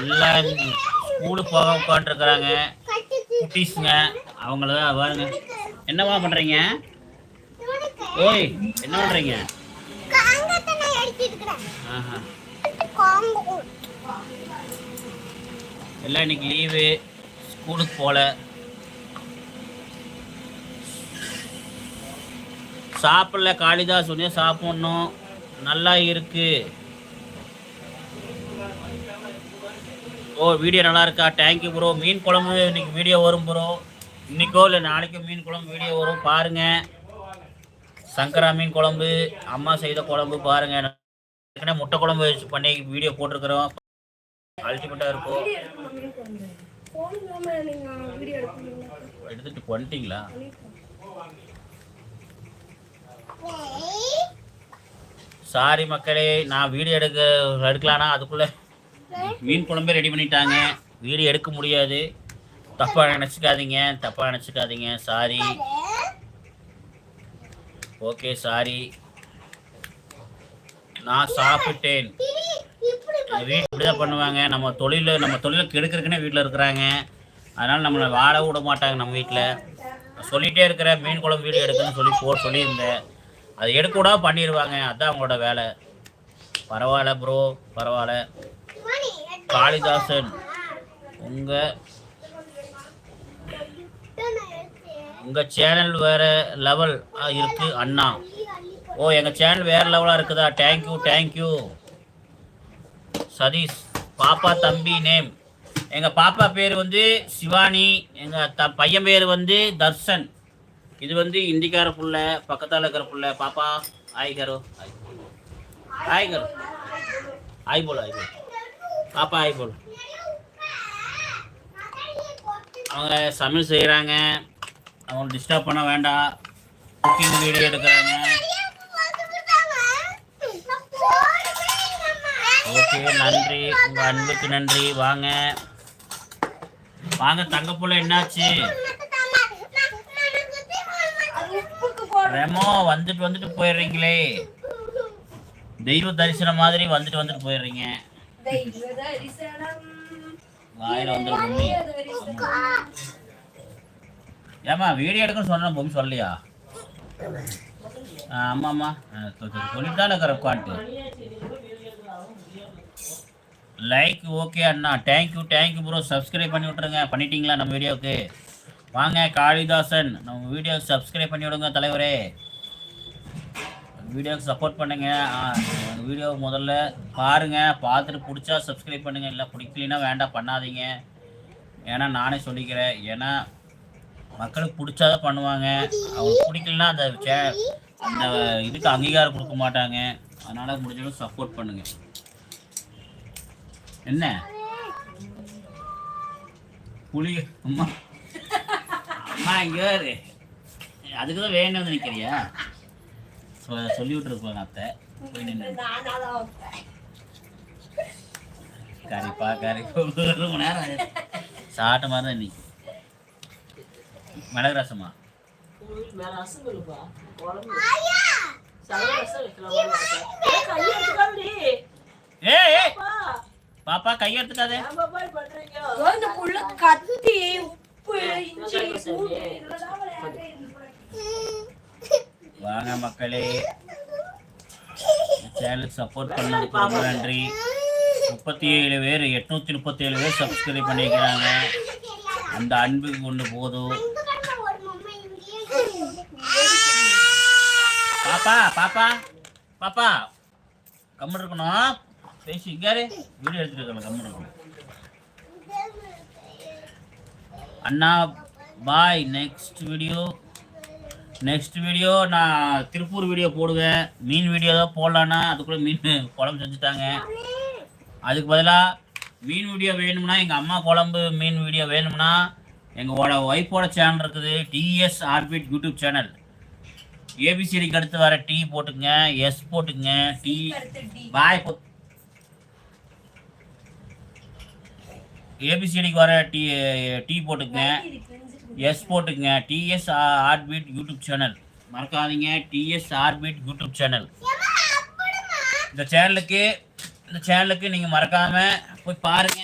எல்லாம் ஸ்கூலுக்கு போக உட்காந்துருக்குறாங்க குட்டீஸுங்க. அவங்களதான் பாருங்க. என்னவா பண்றீங்க? ஓய், என்ன பண்றீங்க? எல்லாம் இன்னைக்கு லீவு, ஸ்கூலுக்கு போல. சாப்பிடல காளிதாஸ், சொன்னியா சாப்பிடணும். நல்லா இருக்கு. ஓ, வீடியோ நல்லா இருக்கா? Thank you bro. மீன் குழம்பு இன்னைக்கு வீடியோ வரும் ப்ரோ. இன்னைக்கோ இல்லை நாளைக்கோ மீன் குழம்பு வீடியோ வரும் பாருங்க. சங்கரா மீன் குழம்பு அம்மா செய்த குழம்பு பாருங்க. ஏற்கனவே முட்டை குழம்பு வச்சு பண்ணி வீடியோ போட்டிருக்கிறோம். அல்டிமேட்டா இருக்கும். எடுத்துட்டு பண்ணிட்டீங்களா? சாரி மக்களே, நான் வீடியோ எடுக்கலானா அதுக்குள்ள மீன் குழம்பே ரெடி பண்ணிட்டாங்க. வீடியோ எடுக்க முடியாது. தப்பா நினைச்சுக்காதீங்க. சாரி. Okay, sorry. நான் சாப்பிட்டேன். வீட்டு இப்படிதான் பண்ணுவாங்க. நம்ம தொழிலை கெடுக்கிறதுக்குன்னே வீட்டில் இருக்கிறாங்க. அதனால நம்மளை வாழ விட மாட்டாங்க. நம்ம வீட்டில் சொல்லிகிட்டே இருக்கிற மீன் குழம்பு வீடியோ எடுக்கணும்னு சொல்லியிருந்தேன். அதை எடுக்க கூட பண்ணிடுவாங்க. அதுதான் அவங்களோட வேலை. பரவாயில்ல ப்ரோ, பரவாயில்ல. காளிதாசன், உங்க சேனல் வேற லெவல் இருக்கு அண்ணா. ஓ, எங்க சேனல் வேற லெவலா இருக்குதா? தேங்க்யூ. சதீஷ், பாப்பா தம்பி நேம். எங்க பாப்பா பேர் வந்து சிவானி. எங்க பையன் பேர் வந்து தர்ஷன். இது வந்து இந்திக்கார புள்ள, பக்கத்தால இருக்கிற புள்ள. பாப்பா ஆய் கரோ, ஆய் போல பாப்பா ஆய் போல. அவங்க சமையல் செய்கிறாங்க. அவங்க டிஸ்டர்ப் பண்ண வேண்டாம். குக்கிங் வீடியோ எடுக்கிறாங்க. ஓகே, நன்றி. உங்கள் அன்புக்கு நன்றி. வாங்க தங்கப்புள்ள. என்னாச்சு ரெமோ? வந்துட்டு போயிடுறீங்களே. தெய்வ தரிசனம் மாதிரி வந்துட்டு போயிடுறீங்க. வாயில வந்துடும். ஏமா வீடியோ எடுக்கணும்னு சொன்ன பொம்மி சொல்லலையா? ஆமாம்மா, சொல்லிட்டு தானே இருக்கிற உட்காந்துட்டு. லைக் ஓகே அண்ணா. Thank you bro. சப்ஸ்கிரைப் பண்ணி விட்ருங்க. பண்ணிட்டீங்களா நம்ம வீடியோவுக்கு? வாங்க காளிதாசன், நம்ம வீடியோவுக்கு சப்ஸ்கிரைப் பண்ணி விடுங்க தலைவரே. வீடியோவுக்கு சப்போர்ட் பண்ணுங்க. வீடியோ முதல்ல பாருங்க, பார்த்துட்டு பிடிச்சா சப்ஸ்கிரைப் பண்ணுங்க. இல்லை பிடிக்கலனா வேண்டாம், பண்ணாதீங்க. ஏன்னா நானே சொல்லிக்கிறேன். ஏன்னா மக்களுக்கு பிடிச்சாதான் பண்ணுவாங்க. அவங்களுக்கு பிடிக்கலனா அந்த இதுக்கு அங்கீகாரம் கொடுக்க மாட்டாங்க. அதனால முடிஞ்சளவு சப்போர்ட் பண்ணுங்க. என்ன புளி அம்மா இங்கே அதுக்கு தான் வேணும் வந்து நிற்கிறியா? சொல்லி விட்டுருப்பாங்க அத்தை. போய் நின்று கறி ரொம்ப நேரம் சாப்பிட்ட மாதிரி தான் இன்னைக்கு. மிளகு ரசமா? பாப்பா கையெடுத்துக்காதே. வாங்க மக்களே, சேனலுக்கு சப்போர்ட் பண்ணதுக்கு ரொம்ப நன்றி. 37 பேர் 837 பேர் சப்ஸ்கிரைப் பண்ணிக்கிறாங்க. அந்த அன்புக்கு கொண்டு போதும். பாப்பா கம்மல் இருக்கணும். பேசி இங்காரு வீடியோ எடுத்துட்டு இருக்கலாம். கம்மல் இருக்கணும். அண்ணா பாய். நெக்ஸ்ட் வீடியோ நான் திருப்பூர் வீடியோ போடுவேன். மீன் வீடியோ தான் போடலான்னா அதுக்குள்ளே மீன் குழம்பு செஞ்சுட்டாங்க. அதுக்கு பதிலாக மீன் வீடியோ வேணும்னா, எங்கள் அம்மா குழம்பு மீன் வீடியோ வேணும்னா எங்களோட ஒய்ஃபோட சேனல் இருக்குது, டிஎஸ் ஆர்பிட் யூடியூப் சேனல். ஏபிசிடிக்கு அடுத்து வர டி போட்டுக்குங்க, எஸ் போட்டுக்குங்க. டி பாய் ஏபிசிடிக்கு வர டி போட்டுக்குங்க, எஸ் போட்டுக்குங்க. டிஎஸ் ஆர்பிட் யூடியூப் சேனல் மறக்காதீங்க. TS orbit YouTube channel. இந்த சேனலுக்கு நீங்கள் மறக்காமல் போய் பாருங்கள்.